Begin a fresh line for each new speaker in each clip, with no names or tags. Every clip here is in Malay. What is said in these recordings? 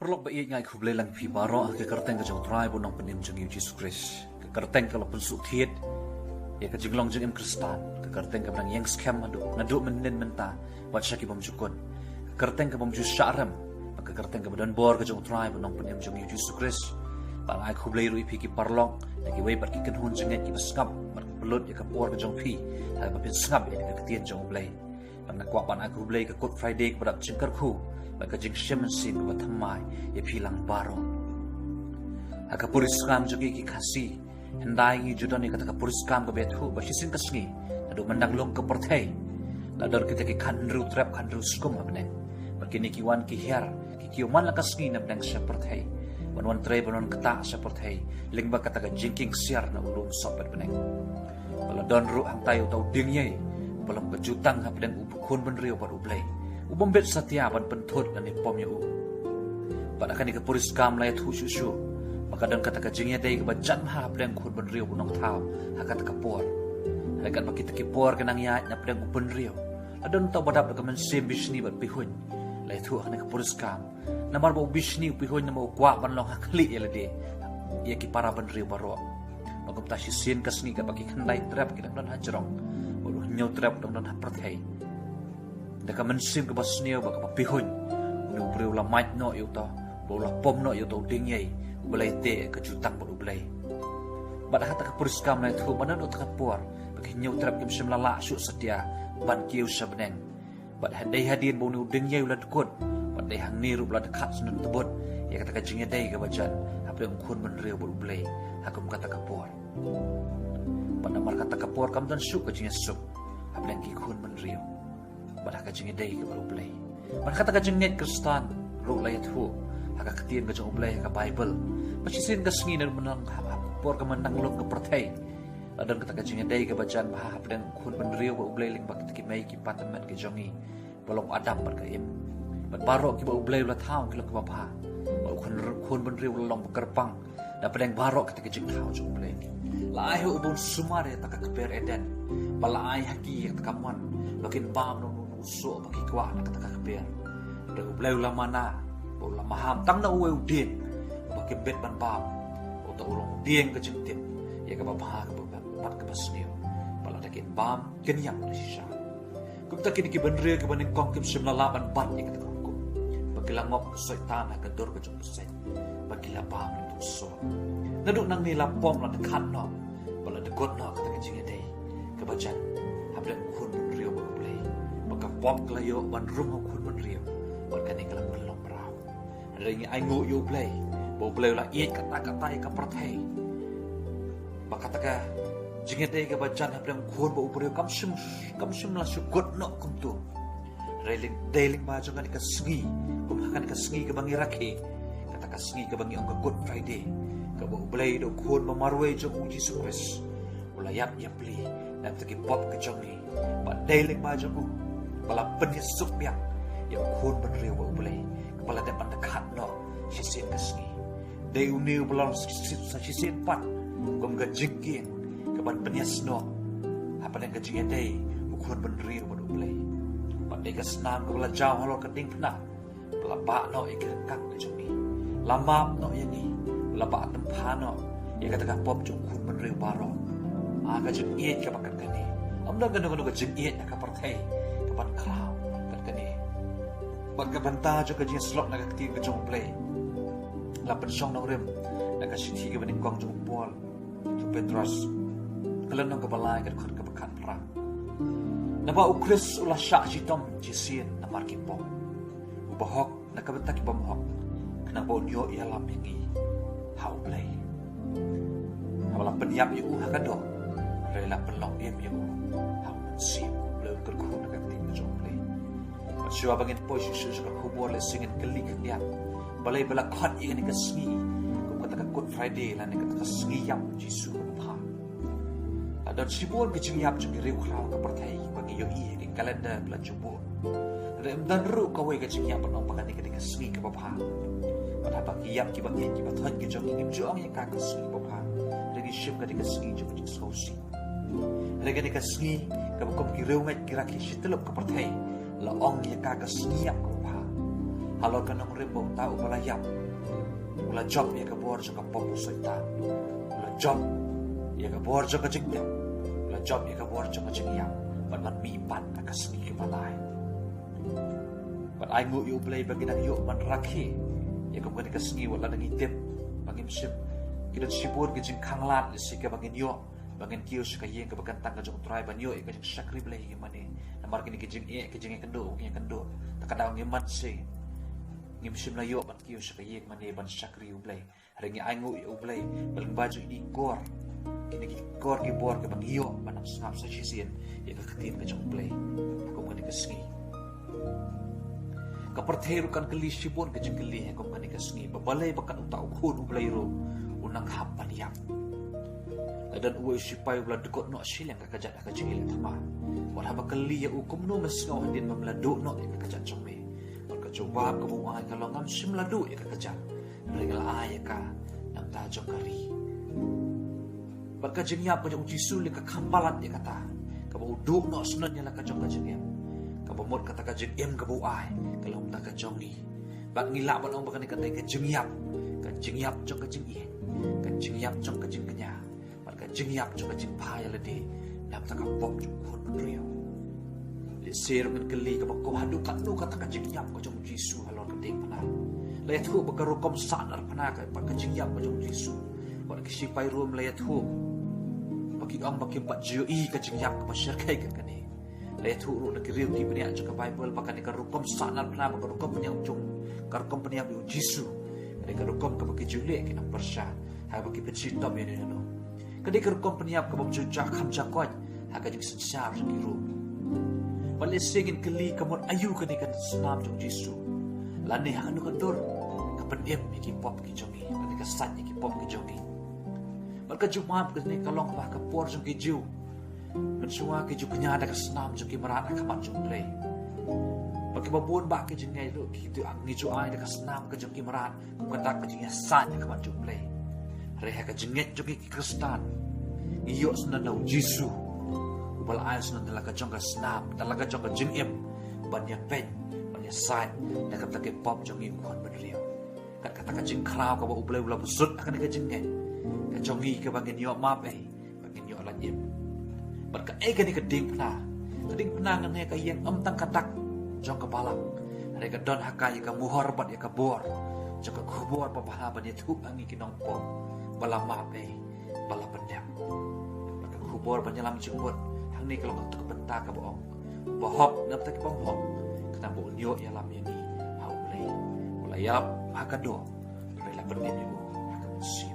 Perlok ba ngai khuble lang phi baro ke kerteng ka jong trai bonong penim jong Jesus Christ ke kerteng ka lapun su thiet ya ka jinglong jong Kristan ke kerteng ka bang yang scam ngadu menen menta wat syaki bom jukun ke kerteng ka bom ju syaram ke kerteng ka badan bor ka jong trai bonong penim jong Jesus Christ bang ai khuble ru phi ki parlok ya ki wei par ki kan hun jong ki basngap mar belut ya ka por ka jong phi ha ba pin sngap ya ka tien jong blai bang na kwa ban ai khuble ka Good Friday ka badap jingkar khu baka jing shemen sin ko thamai ye philang baro aka puriskam jogi ki khasi hendai ngi judani kata ka puriskam ko bethu ba sisin kasngi adu mandang long ke perthai ladar kita ki khandru trap khandru skum abne bakini ki wan ki hiar ki kiuman la kasngi na bdang sha perthai wan tre bonon kata sha perthai lingba kata ka jingking siar na ulum sopat bne bala don ru hang tayo tau ding ye balam kejutang ha bdang ubukun benrio par ublai ubom bet satya ban penthut ani pom yu pada kan ke puris kam lai thu shu maka dan kata ka jingya dei ke bajan ha pleng khut ban riu bunong thau ha kata ka por ha kan makita ki por kanang ya na pleng ubon riu adon to badap ka men sem bisni bat pihun lai thu ha ka puris kam namar bo bisni pihun na mo kwa ban long ha kli ya de ya ki para ban riu baro magam ta sin kasni ka baki khandai trap ki dan ha jrong bo nyau trap dan ha prathai daka mensim ke basnio ba ka pihun nu breu la mait no yu to bo la pom no yu to ding yei ublai te ke jutang bo ublai bad hata ka puriskam lai thu banan ut ka por ba ki nyau trap kim sim la la su setia ban kiu sabneng bad hadai hadin bo nu ding yei ulat kot bad dai hang ni rup la dekat sunun tebot ya kata ka jingya dai ke bajan hape khun ben reu bo ublai hakum kata ka por pada mar kata ka por kam dan su ka jingya sup hape ki khun ben reu pada kajing idai ke baru play pada kata kajing net Kristan ru layat hu haka ketien ka jong play ka Bible pasisin ka sengi dan menang por ka menang lok ke perthai adan kata kajing idai ke bacan bah pedang khun benriu ba ublai ling bak ki mai ki patamat ke jongi bolong adam bar ka im bat barok ki ba ublai la thau ki lok ba ba khun benriu long kerpang da pedang barok kata kajing thau jong play la ai hu ubun sumare ta ka ber eden bala ai haki ka kaman makin bam no so bagi kwa na kata kakber da ublay lamana bo la maham tang na uwe udin bagi bet ban bam o ta ulong dieng ke jingtim ya ka babha ka bat ka basniu bala da kin bam ken yang na sha kum ta kin ki benre ke baning kong kim sim la laban bat ya kata kum bagi la ngop setan ka dor ka jong set bagi la bam tu so naduk nang ni la pom la dekat no bala de got no kata jing dei ka bajan hablen khun riu bo ka pom klayo ban rum ho khun ban riu ban kan iklam kelom rau ada ngi ai ngu yu play bo play la iet kata ka perthai ba kata ka jingete ka bajan hablen khun bo riu kam sim la su got no kum tu reling deling ma jong ka sngi kum hakan ka sngi ka bangi rakhi kata ka sngi ka bangi ong ka Good Friday ka bo play do khun ma marwe jong Jesus Christ ula yap pli na teki pop ka jong ni ba deling ma jong bala penyesuk yang khun ben riu ba ublai kepala depan dekat no sisin kasni dei uniu belum sisin pat gom ga jingkin ke ban penyes no apa den kajing dei khun ben riu ba ublai pat dei kasnam bala jaw halo keting pna bala ba no ikir kak ke jumi lamam no yani bala ba tempa no ya kata ka pop jong khun ben riu baro aga jing iet ka bakat kani amda ganu jing iet ka perthai ban kau kat kani ban ka banta jo ka jing slot na ka ti ka jong play la pen song no rem na ka sithi ka baning kong jong bol to Petras kalan nang ka balai ka khot ka bakat pra na ba ukris ula sha jitom jisin na mar ki pom ubahok na ka banta ki pom hok kana bo nyo ya lam hingi how play wala pen yap yu ha ka do rela pen long em yu how sim kerkhun ka tin jong play siwa bangin posisi ka khubor le singin kali kanya balai bala khat ingani ka sngi ko kata ka Good Friday la ne kata ka sngi yam jisu pha ada sibol ke jing yap jing riu khrau ka perthai bangi yo i di kalender bla jubo rem dan ru ka we ka jing yap no pakani ka sngi ka pha pada bagi yap ki bangi ki bathon ki jong ngim jong ya ka sngi pha regi ship ka sngi jong jing sosi regi ka sngi ka kom ki reu ngai ki rakhi shitelop ka perthai la ong ya ka sngi yap ka pha halor kanong rimbo tao malayap. Ula job ya kabor jo kapop soita. Ula job ya kabor jo kajengyap. Ula job ya kabor jo kajengyap. Ban mi pan akasni kemalai. Ban ai ngu yu play bagi nang yu man rakhi. Ya kam kan kasni wala nang itip bangim sip. Kidan sipur gijing kanglat sika bangin yu. Bangin kiyo sekayeng kebagan tangga jong try ban yu ikajing sakri play ngimani. Namar kini gijing kendo kendo. Takadaw ngimat si. Ngimsim na yo ban kiyo sekayeng mani ban sakri ublay. Haringi ai ngu ublay balang baju ini gor. Kini gor gibor ke bang yu ban ang sangap sa sisin. Ya kakatin ka jong ublay. Kung kani kasngi. Kapartero kan kali sipon kajing kali kung kani kasngi. Babalay bakan utau kun ublay ro. Unang hapan yam. Dan uwe sipay ublad dekot no silang kakajat akajing ilang tama. Wala makali ya ukum no masngaw handin mamlado no ya kakajat jong me. Coba kebuang kalau ngam simladu ya kakajat. Ringal ay ka nang tajong kari. Pagkajing yap kajong jisul ya kakambalat ya kata. Kabuduk no sunan ya la kajong kajing yap. Kabumot kata kajing yam kabuay kalau ta kajong ni. Bak ngila ban ong bakani kata kajing yap. Kajing yap jong kajing i. Kajing yap jong kajing kenya. Kajing yap jong kajing paya lede. Nam ta kapop jong kon rio. Sir men keli ka bako hadu kat nu kata kajing yap ko jong Jisu halor keding pana. Layat hu bagaru kom sanar pana ka kajing yap ko jong Jisu. Wala kisi pai rum layat hu. Bagi ang baki bat jiu i kajing yap ka masyarakat kan kani. Layat hu ru nak riu ki bani ajak Bible bakani ka rukom sanar pana bagaru kom penyang jong kar kom penyang Jisu. Kani ka rukom ka baki jule ki nang persya. Ha baki pencita me ni no. Kani ka rukom penyang ka bam jujak kham jakot. Ha kajing sensar ki rum. Palisingin kali kamot ayu kanikan senam jong Jisu. Lani hanu kantor kapan em iki pop ki jongi. Lani kasat iki pop ki jongi. Balka Jumat kani kalong bah kapor jong ki ju. Mensua ki ju kenya ada kesenam jong ki marat akamat jong play. Bagi babun ba ki jong ngai lu ki tu ang ni ju ai da kesenam ka jong ki marat. Kukatak ka jong yasan akamat jong play. Reha ka jenget jong ki Kristan. Iyo sunan daw Jisu. Bal ayos na talaga jong ka snap, talaga jong ka jing im, banyak pen, banyak side, nakap taki pop jong im kon benrio. Kat kata ka jing kraw ka ba ublay ula busut akan ka jing ngen. Ka jong i ka bangin yo map bangin yo lan im. Bar ka ka ni ka ding pna ngan ka yang tang katak jong ka balak. Hari ka don hakai ka muhor bat ya ka bor. Jong ka kubor pa bahaban ya tu angi kinong pop. Bala map bala pendem. Ka kubor panyalam jenggot. Ni kalau kau bentar ke bohong, bohong nak tak bohong, kita bohong yo ya lam yang ni, hau mulai yap hakado, mulai benih ni bo, hakam sim.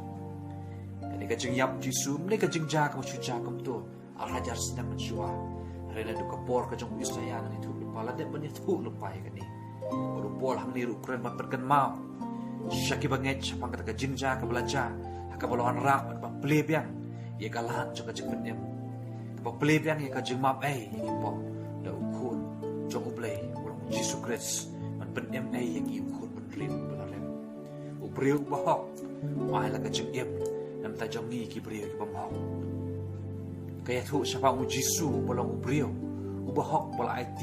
Kani kajing yap Jisu, ni kajing jaga cuca kamu tu, alhajar sedang mensua, rela du kapor kajong Yesaya nang itu lupa, ladet banyak tu lupa ya kani, baru pol hang ni ukuran mat perken mau, syaki banget, siapa kata kajing jaga belajar, hakabaluan rak mat pleb yang, ia kalah jong kajing benih. Papelib yang kajing map yang pop da ukun jong ublay urang Jisu Kristus man benem yang ukun benrin belarem ubriu bahok mai la kajing em nam ta jong ni ki briu ki bamhok kaya tu siapa Jisu bolong ubriu ubahok bola IT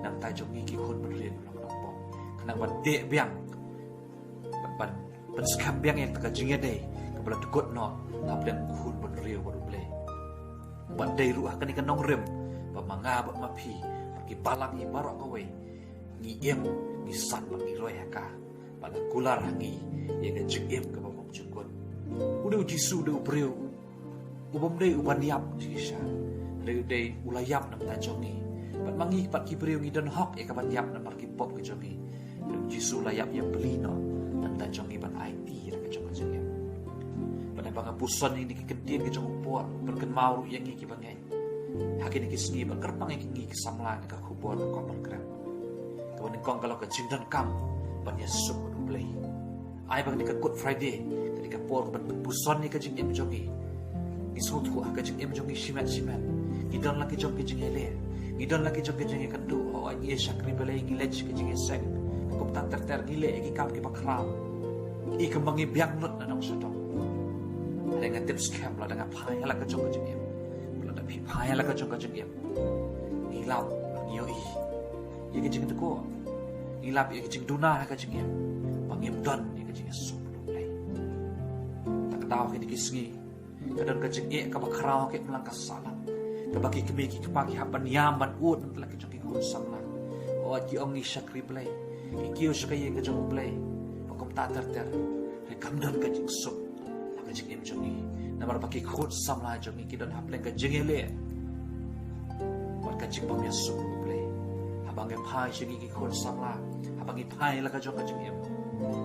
nam ta jong ni ki kun benrin bolong pop kenang ban de biang ban skam biang yang kajing dei kabla tukut no taplen kun benriu ublay bandai ruah kani kanong rem pamanga ba mapi pergi palang i barok kowe ngi em ngi san ba ngi roy ka pada kular hangi ye ka jing em ka bapok jungkot udah Jisu de ubreu ubam dei uban yap jisa dei ulayap nam ta jongi pat mangi pat ki breu ngi don hok ye ka ban yap nam pergi pop ke jongi Jisu layap yang belino nam ta jongi ban IT ra ka jong em pada pangapusan ini kikedin ke jong upor berken mau yang iki bangai hakin iki sni berkerpang iki ngi kesamlan ka kubor ko berkram kawan kong kalau ke jindan kam ban Yesus ublay ai bang ka Good Friday ketika por ban puson ni ka jing em jongi isut hu ka jing em jongi simat idon laki jong ke jing ele idon laki jong ke jing kandu o ai sakri belai ngi lech ke jing sek ko tak ter gile iki kam ki bakram i kembangi biang not na nang sotong dengan tips scam lah dengan payah lah kacau kacau em, belum ada payah lah kacau kacau em, hilau, nyoi, ya kecil itu kok, ilap ya kajing duna ka jing em pangim don ya kajing Yesus ulay tak tahu kini kisngi kadon kajing ka bakrao ke melangkah salam kabaki kemiki kapaki hapan yaman ud laki jong ki kun samla o ki ong ni syakri play ki sa kay ka jong play pakom tatar ter kamdon kajing Yesus kajing em jong ni namar paki kun samla jong ki don hapleng kajing ele wat kajing pam Yesus play habang em hai syagi ki kun samla habang ipai la ka jong kajing em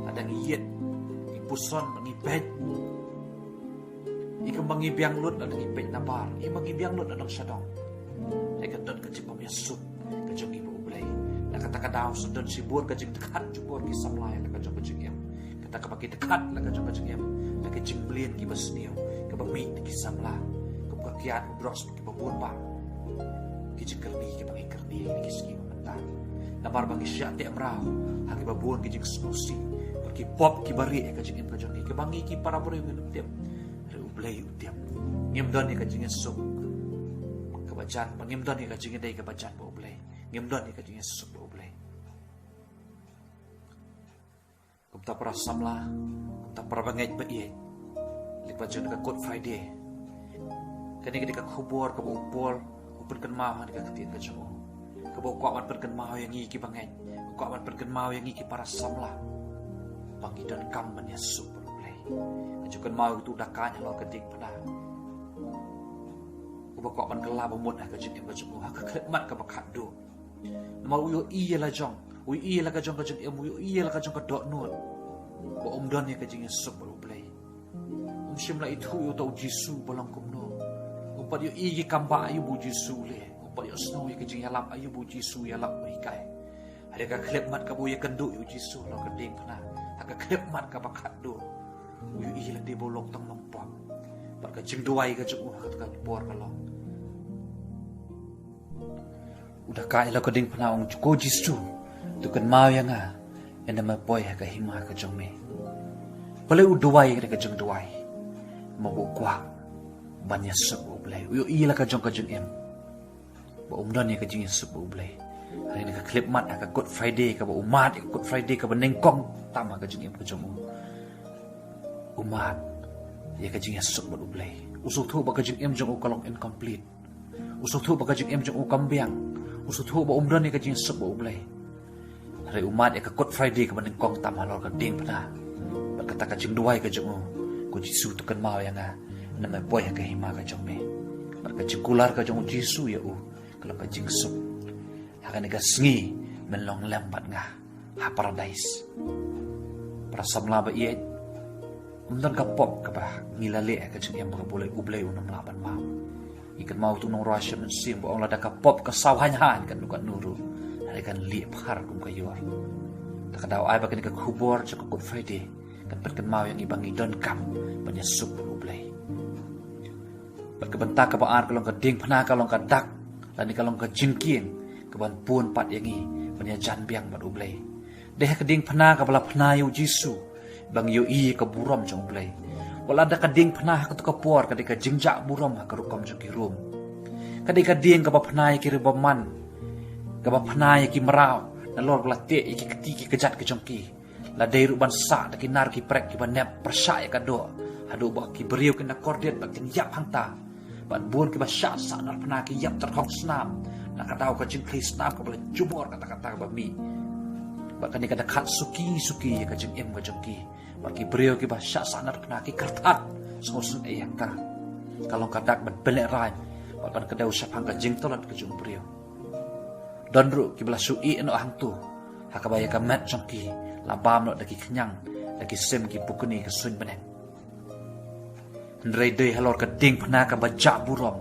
adang yet ipuson mangibet ikembang ibiang lut adang ipet nabar imang ibiang lut adang syadong ay kadon kajing pam Yesus kajong ibu ulay nakataka daw sudon sibur kajing dekat jubor ki samlay la kajong kajing em kata kapaki dekat la kajong kajing em la kajing blien ki basniyo kabami ki samla kapakiat udros ki babon pa ki kerni ki bangi kerni ki ski mata nabar bangi syati amraw haki babon ki jing snusi ki pop ki bari kajing em kajong ni ki bangi ki para bore nginup tiap ulay utiap ngimdon ni kajing Yesus kabajan pangimdon ni kajing day kabajan bo ulay ngimdon ni kajing Yesus bo ulay kumta para samla kumta para bangay ba iye lipat jud ka Good Friday kani ka khubor ka upol upun kan mahan ka katin ka jamo ka bo kwaman pen kan maho yang iki bangay kwaman pen kan maho yang iki para samla pangidon kam man Yesus bo ulay ajukan mau tu dakanya lo ketik pada ubakok man kelab mut ka jing em bajung ha ka mat ka bakado mau yo iya la jong ui iya la ka jong ka jing em yo iya la ka jong ka dok nut bo don ya ka jing Yesus bo ulay shim la itu yo tau Jisu bolang kumno upat yo iya kamba ayu bu Jisu le upat yo snow ya ka jing yalap ayu bu Jisu yalap oi kai ada ka klep mat ka bu ya kendu yo Jisu lo keding pana ka klep mat ka bakado uyu iya di bolong tang lompong pak kajing duai ka jung ka bor ka long udah kai la keding panaong ko Jisu tu kan mau yang ena ma boy ka hima ka jung me pale uduai ka jung duai mo kwa ban Yesus bo blai uyu iya la ka jung em bo don ni ka jing Yesus bo blai hari ka clip mat ka Good Friday ka bo umat ka Good Friday ka beneng kong tama ka jing em ka jung umat ya kajing Yesus bo ulay usuk thu ba kajing em jong ukalong incomplete usuk thu ba kajing em jong ukambiang usuk thu ba don ni kajing Yesus bo ulay hari umat ya ka Good Friday ka beneng kong tam halor ka ding pana ba kata kajing duai ka jong ko Jisu tu kan mau yang na mai boy ka hima ka jong me ba kajing kular ka jong Jisu ya kalau kajing sup hakan ga sngi menlong lembat nga ha paradise para samla ba iet umdan ka pop ka ba ngilale ka jing em ka boleh ublay unam laban mau ikan mau tu nong Russia men sim bo ong lada ka pop ka sawhanyan kan lukan nuru hari kan li phar kum ka yor ta ka daw ai ba kan ka khubor cha ka Good Friday kan perken mau yang ibang idon kam menyusup ublay berkebentak ka baar kalong ka ding phana kalong ka dak lan kalong ka jingking ka ban pun pat yangi menyajan biang bat ublay deh ka ding phana ka bala phana yu Jisu bang yo i ka buram jong blay wala da ka ding pnah ka to ka por ka de ka jingja buram ka rukom jong ki rum ka de ka ding ka ba pnai ki ribaman ka ba pnai ki maraw na lor la te ki kati ki kejat ki jong ki la dei ruban sa da ki nar ki prek ki ba nep persya ka do hadu ba ki beriu ki na kordet ba kin yap hangta ban bun ki ba sya sa nar pnai ki yap ter hok snam na ka daw ka jing krisna ka ba jumor kata-kata ba mi ba kan ka dekat suki ka jing em ka jong ki bagi beliau ki bahasa sanar kena ki kertat sosun ayang ka kalau kadak ban belek rai ban kedau sapang ka jing tolat ka jong beliau don ru ki bela sui eno hang tu hakabaya ka mat jong ki labam no daki kenyang daki sem ki pukuni ka sun beneng ndrei dei halor ka ding pna ka baja burom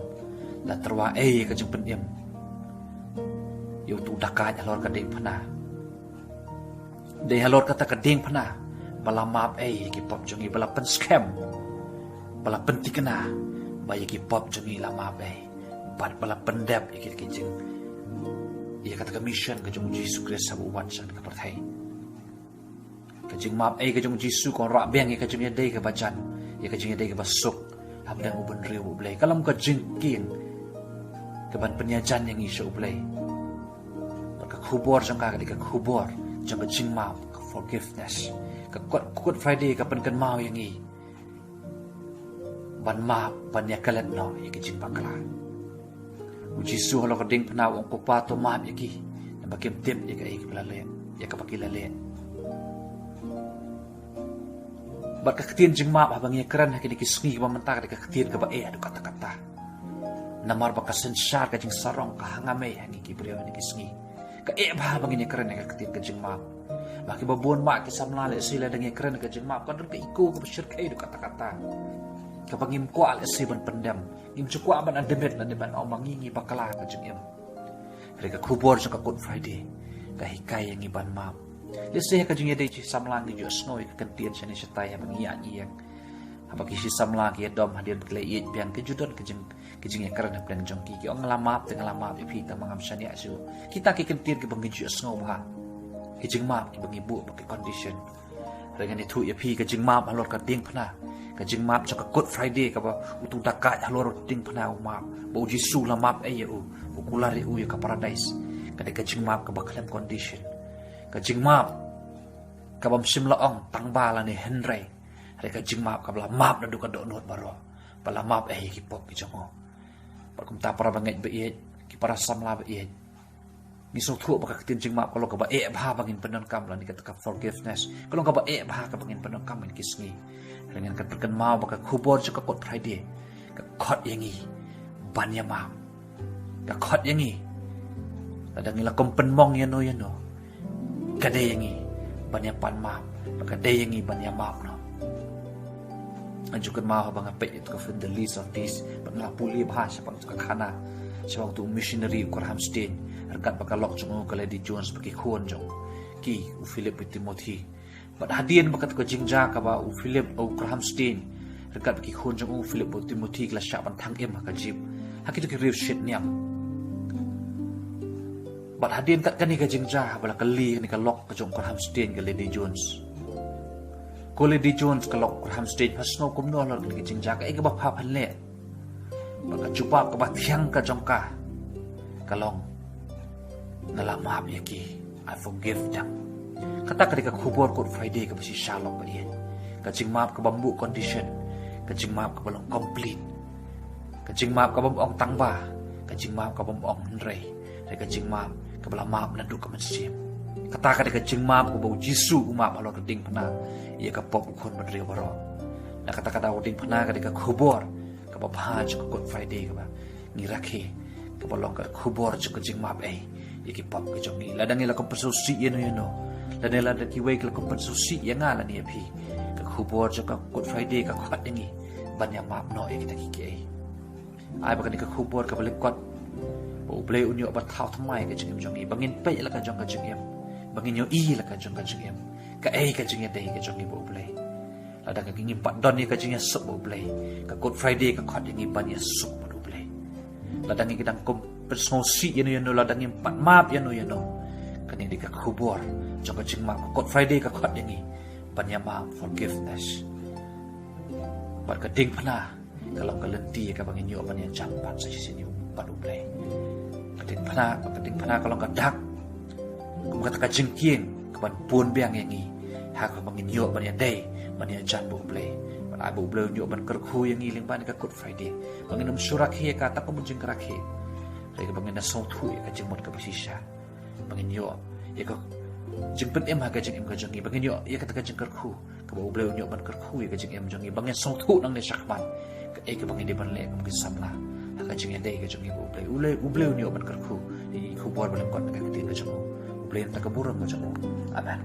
la terwa ka jong penem yo tu dakaj halor ka ding pna dei halor kata ka ding pna bala map ki pop jongi bala pen scam bala pen tikena bayi ki pop jongi la map bat bala pendap ki jing ia kata mission ke jong Jisu Kristus sabu wan san ka perthai ke jing map ke jong Jisu kon ra beng ke jong dei ke bacan ia ke jing dei ke basuk habdang uben riu blai kalam ka jing king ke ban penyajan yang isu blai ka khubor jong ka khubor jang ka jing ma ka forgiveness ka Good Friday ka pen kan mau yang i ban ma ban ya kalat no ya ka jing bakla uji su halo ka ding pna ong ko pa to ma ya ki na bakim tip ya ka pelalen ya ka pakilalen bat ka ketien jing ma bang ya kran ha ki kisngi ba mentak ka ketien ka ba adu kata-kata namar ba ka sensar ka jing sarong ka hangame ha ni ki brio ni kisngi ka ba bang ni kran ka ketien ka jing ma maki babon ma ki samla le sila dengan keren ka jeng ma ka ka iko ka besyir ka adu kata-kata ka pangim kwa le si ban pendam im cukwa ban ademet lan ban omangingi bakala ka jeng em reka kubor ka Good Friday ka hikai yang iban ma le se ka jeng yade ci samlang ni jo snoi ka kentien sani setai ha bang iya yang apa ki si samlang ki dom hadir bekle yet pian ke judon ke jeng keren plan jong ki ong lamap teng lamap ipi ta mangam sani asu kita ki kentien ki bang jo snoi ha ki jing map ki bang ibu pakai condition dengan itu ya pi ka jing map halor ka ding phna ka jing map cho ka Good Friday ka ba utu dakat halor ding phna map ba uji su la map ai u ukulari u ya ka paradise ka de ka jing map ka ba klam condition ka jing map ka bam sim la ong tang ba la ni henry re ka jing map ka bla map na du ka do not baro bala map ai ki pop ki jongo par kum ta para banget be ki para samla be ni so thu ba ka tin jing map kalau ka ba ba bangin penon kam lan ka forgiveness kalau ka ba ba ka bangin penon kam in kisngi dengan ka perken mau ba ka khubor ka Good Friday ka khot yangi banya ma ka khot yangi ada ngila kompen mong yano ka de yangi banya pan ma ka de yangi banya ma no anjukan mau ba ngape itu ka the list of this ba ngapuli bahasa pa ka khana sebab tu missionary Graham Stein rekat bakal lok jong ka Lady Jones bagi khon jong ki u Philip Timothy bat hadian bakat ko jingja ka ba u Philip o Graham Stein rekat bagi khon jong u Philip Timothy kla sya ban thang em ka jib hakitu ki real shit niam bat hadian kat kan ni ka jingja bala kali ni ka lok ka jong Graham Stein ka Lady Jones ko Lady Jones ka lok Graham Stein pasno kum no lor ki jingja ka e ka ba pha phan le baka cuba ka ba thiang ka jong ka kalong nala maaf ya ki I forgive them kata ketika kubur Good Friday ka basi shalom ba yan ka jing maaf ka bambu condition ka jing maaf ka balong complete ka jing maaf ka bambu tangba ka jing maaf ka bambu nrei ka jing maaf ka bala maaf na du ka mansim kata ketika jing maaf ka bau Jisu maaf alo ka ding pna ia ka pop kon madri baro na kata ding pna ketika kubur ka ba bahaj ka Good Friday ka ba ni rakhe ka balong ka kubur ka jing maaf iki pop ke jongi ladang ila kompensusi yeno ladang ila ki wei ke kompensusi yang ala ni api ka khubor ka Good Friday ka khat dengi banya map no e kita kiki ai bakan ka khubor ka balik kot bo ble unyo ba thau thamai ka jongi bangin pe la ka jong ka jongi bangin yo i la ka jong ka jongi ka jongi dei ka jongi bo ble ladang ka ngi pat don ni ka jongi sup bo ble ka Good Friday ka khat dengi banya sup bo ble ladang ki dang persnosi yano ladang yang pat map yano kani di ka khubor jong ka jing map Good Friday ka khat yangi banya map forgiveness bar ka ding phna kalau ka lenti ka bangin yo banya jampat sa sini pat ublay ka ding phna kalau ka dak kum ka jingking ka ban pun biang yangi ha ka bangin yo banya day banya jan bu ublay ban abu ublay yo ban kerkhu yangi ling ban ka Good Friday bangin surak he ka ta ko munjing karakhe Reka bangin na song thu ka jing mot ka basisya bangin yo ya ka jing pen em ha ka jing em ka jongi bangin yo ya ka jing kerkhu ka ba ublay yo ban kerkhu ka jing em jongi bangin song thu nang ne sakban ka ka bangin de ban le ka samla ha ka jing dei ka jongi ublay yo ban kerkhu i khu bor ban kon ka tin ka jongi ublay ta ka burang ka jongi amen